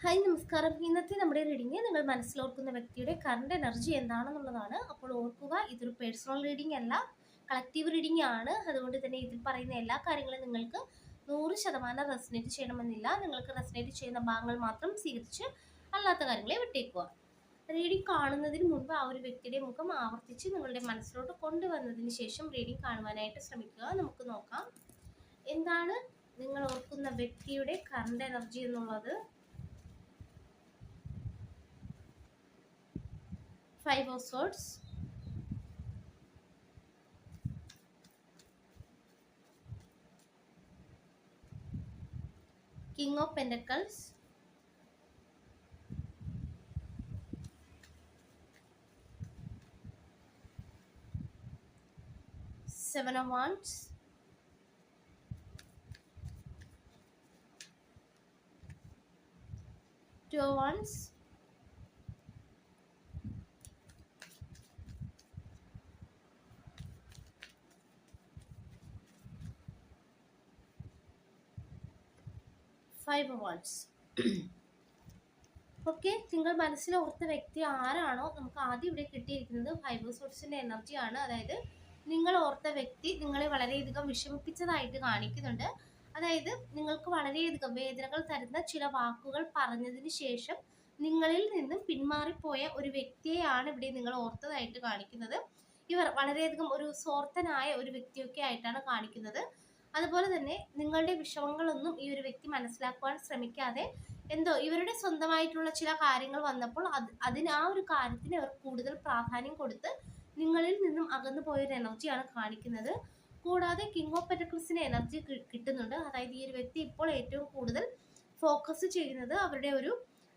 Hi നമസ്കാരം. ഇന്നത്തെ നമ്മുടെ റീഡിംഗ് നിങ്ങൾ മനസ്സിലോർക്കുന്ന വ്യക്തിയുടെ കറണ്ട് എനർജി എന്താണെന്നുള്ളതാണ്. അപ്പോൾ ഓർക്കുക, ഇതൊരു പേഴ്സണൽ റീഡിംഗ് അല്ല, കളക്റ്റീവ് റീഡിംഗ് ആണ്. അതുകൊണ്ട് തന്നെ ഇതിൽ പറയുന്ന എല്ലാ കാര്യങ്ങളും നിങ്ങൾക്ക് 100% റെസനേറ്റ് ചെയ്യണമെന്നില്ല. നിങ്ങൾക്ക് റെസനേറ്റ് ചെയ്യുന്ന ഭാഗങ്ങൾ മാത്രം സ്വീകരിച്ച് അല്ലാത്ത കാര്യങ്ങളെ വിട്ടേക്കുക. റീഡിംഗ് കാണുന്നതിന് മുൻപ് ആ ഒരു വ്യക്തിയുടെ മുഖം ആവർത്തിച്ച് നിങ്ങളുടെ മനസ്സിലോട്ട് കൊണ്ടുവന്നതിന് ശേഷം റീഡിംഗ് കാണുവാനായിട്ട് ശ്രമിക്കുക. നമുക്ക് നോക്കാം എന്താണ് നിങ്ങൾ ഓർക്കുന്ന വ്യക്തിയുടെ കറണ്ട് എനർജി എന്നുള്ളത്. 5 of Swords, King of Pentacles, 7 of Wands, 2 of Wands, 5 of Wands. Okay, നിങ്ങൾ മനസ്സിൽ ഓർത്ത വ്യക്തി ആരാണോ നമുക്ക് ആദ്യം ഇവിടെ കിട്ടിയിരിക്കുന്നത് 5 of Swordsന്റെ എനർജിയാണ്. അതായത് നിങ്ങൾ ഓർത്ത വ്യക്തി നിങ്ങളെ വളരെയധികം വിഷമിപ്പിച്ചതായിട്ട് കാണിക്കുന്നുണ്ട്. അതായത് നിങ്ങൾക്ക് വളരെയധികം വേദനകൾ തരുന്ന ചില വാക്കുകൾ പറഞ്ഞതിന് ശേഷം നിങ്ങളിൽ നിന്നും പിന്മാറിപ്പോയ ഒരു വ്യക്തിയെയാണ് ഇവിടെ നിങ്ങൾ ഓർത്തതായിട്ട് കാണിക്കുന്നത്. ഇവർ വളരെയധികം ഒരു സ്വാർത്ഥനായ ഒരു വ്യക്തിയൊക്കെ ആയിട്ടാണ് കാണിക്കുന്നത്. അതുപോലെ തന്നെ നിങ്ങളുടെ വിഷമങ്ങളൊന്നും ഈ ഒരു വ്യക്തി മനസ്സിലാക്കുവാൻ ശ്രമിക്കാതെ എന്തോ ഇവരുടെ സ്വന്തമായിട്ടുള്ള ചില കാര്യങ്ങൾ വന്നപ്പോൾ ആ ഒരു കാര്യത്തിന് അവർ കൂടുതൽ പ്രാധാന്യം കൊടുത്ത് നിങ്ങളിൽ നിന്നും അകന്നു പോയൊരു എനർജിയാണ് കാണിക്കുന്നത്. കൂടാതെ കിങ് ഓഫ് പെറ്റക്കിൾസിന്റെ എനർജി കിട്ടുന്നുണ്ട്. അതായത് ഈ ഒരു വ്യക്തി ഇപ്പോൾ ഏറ്റവും കൂടുതൽ ഫോക്കസ് ചെയ്യുന്നത് അവരുടെ ഒരു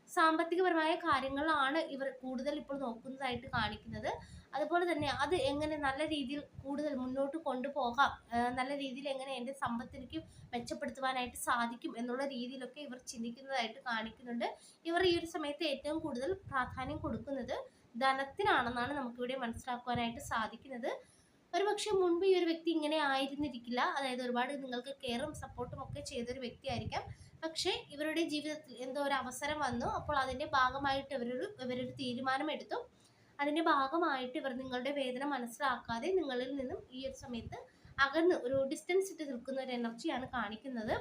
സാമ്പത്തികപരമായ കാര്യങ്ങളാണ് ഇവർ കൂടുതൽ ഇപ്പോൾ നോക്കുന്നതായിട്ട് കാണിക്കുന്നത്. അതുപോലെ തന്നെ അത് എങ്ങനെ നല്ല രീതിയിൽ കൂടുതൽ മുന്നോട്ട് കൊണ്ടുപോകാം, നല്ല രീതിയിൽ എങ്ങനെ എൻ്റെ സമ്പത്ത് എനിക്ക് മെച്ചപ്പെടുത്തുവാനായിട്ട് സാധിക്കും എന്നുള്ള രീതിയിലൊക്കെ ഇവർ ചിന്തിക്കുന്നതായിട്ട് കാണിക്കുന്നുണ്ട്. ഇവർ ഈ ഒരു സമയത്ത് ഏറ്റവും കൂടുതൽ പ്രാധാന്യം കൊടുക്കുന്നത് ധനത്തിനാണെന്നാണ് നമുക്കിവിടെ മനസ്സിലാക്കുവാനായിട്ട് സാധിക്കുന്നത്. ഒരുപക്ഷെ മുൻപ് ഈ ഒരു വ്യക്തി ഇങ്ങനെ ആയിരുന്നിരിക്കില്ല. അതായത് ഒരുപാട് നിങ്ങൾക്ക് കെയറും സപ്പോർട്ടും ഒക്കെ ചെയ്തൊരു വ്യക്തിയായിരിക്കാം. പക്ഷേ ഇവരുടെ ജീവിതത്തിൽ എന്തോ ഒരു അവസരം വന്നു. അപ്പോൾ അതിൻ്റെ ഭാഗമായിട്ട് ഇവരൊരു തീരുമാനം എടുത്തു. അതിൻ്റെ ഭാഗമായിട്ട് ഇവർ നിങ്ങളുടെ വേദന മനസ്സിലാക്കാതെ നിങ്ങളിൽ നിന്നും ഈ ഒരു സമയത്ത് അകന്ന് ഒരു ഡിസ്റ്റൻസ് ഇട്ട് നിൽക്കുന്ന ഒരു എനർജിയാണ് കാണിക്കുന്നത്.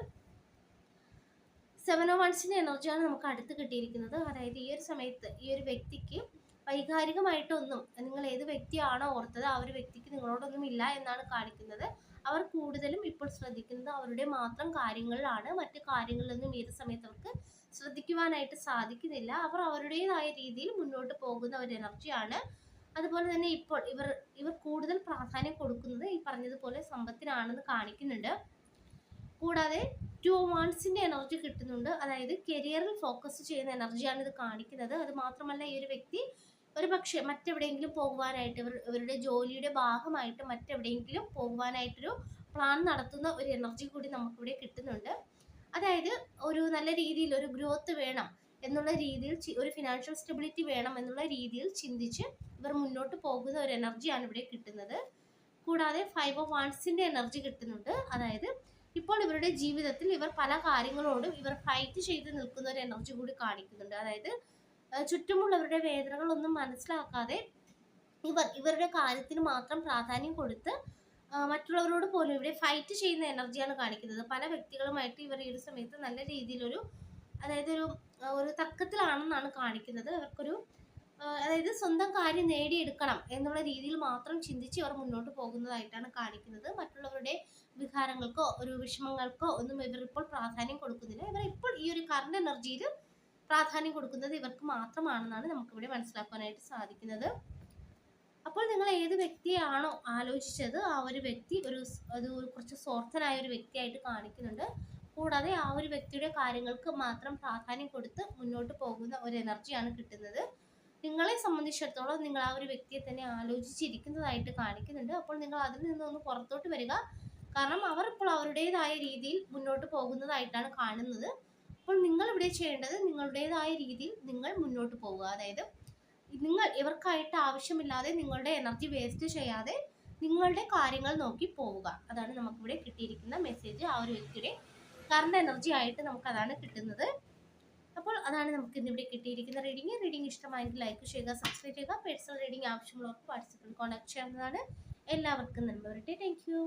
7 of Wandsന്റെ എനർജിയാണ് നമുക്ക് അടുത്ത് കിട്ടിയിരിക്കുന്നത്. അതായത് ഈ ഒരു സമയത്ത് ഈ ഒരു വ്യക്തിക്ക് വൈകാരികമായിട്ടൊന്നും, നിങ്ങൾ ഏത് വ്യക്തിയാണോ ഓർത്തത് ആ ഒരു വ്യക്തിക്ക് നിങ്ങളോടൊന്നും ഇല്ല എന്നാണ് കാണിക്കുന്നത്. അവർ കൂടുതലും ഇപ്പോൾ ശ്രദ്ധിക്കുന്നത് അവരുടെ മാത്രം കാര്യങ്ങളിലാണ്. മറ്റു കാര്യങ്ങളിലൊന്നും ഈ ഒരു സമയത്ത് അവർക്ക് ശ്രദ്ധിക്കുവാനായിട്ട് സാധിക്കുന്നില്ല. അവർ അവരുടേതായ രീതിയിൽ മുന്നോട്ട് പോകുന്ന ഒരു എനർജിയാണ്. അതുപോലെ തന്നെ ഇപ്പോൾ ഇവർ കൂടുതൽ പ്രാധാന്യം കൊടുക്കുന്നത് ഈ പറഞ്ഞതുപോലെ സമ്പത്തിനാണെന്ന് കാണിക്കുന്നുണ്ട്. കൂടാതെ 2 of Wandsന്റെ എനർജി കിട്ടുന്നുണ്ട്. അതായത് കരിയറിൽ ഫോക്കസ് ചെയ്യുന്ന എനർജിയാണ് ഇത് കാണിക്കുന്നത്. അത് മാത്രമല്ല ഈ ഒരു വ്യക്തി ഒരു പക്ഷേ മറ്റെവിടെയെങ്കിലും പോകുവാനായിട്ട് ഇവരുടെ ജോലിയുടെ ഭാഗമായിട്ട് മറ്റെവിടെയെങ്കിലും പോകുവാനായിട്ടൊരു പ്ലാൻ നടത്തുന്ന ഒരു എനർജി കൂടി നമുക്കിവിടെ കിട്ടുന്നുണ്ട്. അതായത് ഒരു നല്ല രീതിയിൽ ഒരു ഗ്രോത്ത് വേണം എന്നുള്ള രീതിയിൽ, ഒരു ഫിനാൻഷ്യൽ സ്റ്റെബിലിറ്റി വേണം എന്നുള്ള രീതിയിൽ ചിന്തിച്ച് ഇവർ മുന്നോട്ട് പോകുന്ന ഒരു എനർജിയാണ് ഇവിടെ കിട്ടുന്നത്. കൂടാതെ 5 of Wandsന്റെ എനർജി കിട്ടുന്നുണ്ട്. അതായത് ഇപ്പോൾ ഇവരുടെ ജീവിതത്തിൽ ഇവർ പല കാര്യങ്ങളോടും ഇവർ ഫൈറ്റ് ചെയ്ത് നിൽക്കുന്ന ഒരു എനർജി കൂടി കാണിക്കുന്നുണ്ട്. അതായത് ചുറ്റുമുള്ളവരുടെ വേദനകളൊന്നും മനസ്സിലാക്കാതെ ഇവരുടെ കാര്യത്തിന് മാത്രം പ്രാധാന്യം കൊടുത്ത് മറ്റുള്ളവരോട് പോലും ഇവിടെ ഫൈറ്റ് ചെയ്യുന്ന എനർജിയാണ് കാണിക്കുന്നത്. പല വ്യക്തികളുമായിട്ട് ഇവർ ഈ ഒരു സമയത്ത് നല്ല രീതിയിലൊരു, അതായത് ഒരു തർക്കത്തിലാണെന്നാണ് കാണിക്കുന്നത്. അവർക്കൊരു അതായത് സ്വന്തം കാര്യം നേടിയെടുക്കണം എന്നുള്ള രീതിയിൽ മാത്രം ചിന്തിച്ച് ഇവർ മുന്നോട്ട് പോകുന്നതായിട്ടാണ് കാണിക്കുന്നത്. മറ്റുള്ളവരുടെ വികാരങ്ങൾക്കോ ഒരു വിഷമങ്ങൾക്കോ ഒന്നും ഇവർ ഇപ്പോൾ പ്രാധാന്യം കൊടുക്കുന്നില്ല. ഇവർ ഇപ്പോൾ ഈ ഒരു കറണ്ട് എനർജിയിൽ പ്രാധാന്യം കൊടുക്കുന്നത് ഇവർക്ക് മാത്രമാണെന്നാണ് നമുക്കിവിടെ മനസ്സിലാക്കാനായിട്ട് സാധിക്കുന്നത്. അപ്പോൾ നിങ്ങൾ ഏത് വ്യക്തിയാണോ ആലോചിച്ചത് ആ ഒരു വ്യക്തി കുറച്ച് സ്വാർത്ഥനായ ഒരു വ്യക്തിയായിട്ട് കാണിക്കുന്നുണ്ട്. കൂടാതെ ആ ഒരു വ്യക്തിയുടെ കാര്യങ്ങൾക്ക് മാത്രം പ്രാധാന്യം കൊടുത്ത് മുന്നോട്ട് പോകുന്ന ഒരു എനർജിയാണ് കിട്ടുന്നത്. നിങ്ങളെ സംബന്ധിച്ചിടത്തോളം നിങ്ങൾ ആ ഒരു വ്യക്തിയെ തന്നെ ആലോചിച്ചിരിക്കുന്നതായിട്ട് കാണിക്കുന്നുണ്ട്. അപ്പോൾ നിങ്ങൾ അതിൽ നിന്നൊന്ന് പുറത്തോട്ട് വരിക. കാരണം അവർ ഇപ്പോൾ അവരുടേതായ രീതിയിൽ മുന്നോട്ട് പോകുന്നതായിട്ടാണ് കാണുന്നത്. അപ്പോൾ നിങ്ങൾ ഇവിടെ ചെയ്യേണ്ടത് നിങ്ങളുടേതായ രീതിയിൽ നിങ്ങൾ മുന്നോട്ട് പോവുക. അതായത് നിങ്ങൾ ഇവർക്കായിട്ട് ആവശ്യമില്ലാതെ നിങ്ങളുടെ എനർജി വേസ്റ്റ് ചെയ്യാതെ നിങ്ങളുടെ കാര്യങ്ങൾ നോക്കി പോവുക. അതാണ് നമുക്കിവിടെ കിട്ടിയിരിക്കുന്ന മെസ്സേജ്. ആ ഒരു വ്യക്തിയുടെ കറണ്ട് എനർജി ആയിട്ട് നമുക്ക് അതാണ് കിട്ടുന്നത്. അപ്പോൾ അതാണ് നമുക്ക് ഇന്നിവിടെ കിട്ടിയിരിക്കുന്ന റീഡിംഗ് ഇഷ്ടമായെങ്കിൽ ലൈക്ക് ചെയ്യുക, സബ്സ്ക്രൈബ് ചെയ്യുക. പേഴ്സണൽ റീഡിംഗ് ആവശ്യമുള്ളവർക്ക് വാട്സപ്പിൽ കോൺടാക്ട് ചെയ്യാവുന്നതാണ്. എല്ലാവർക്കും നന്മ വരട്ടെ. Thank you.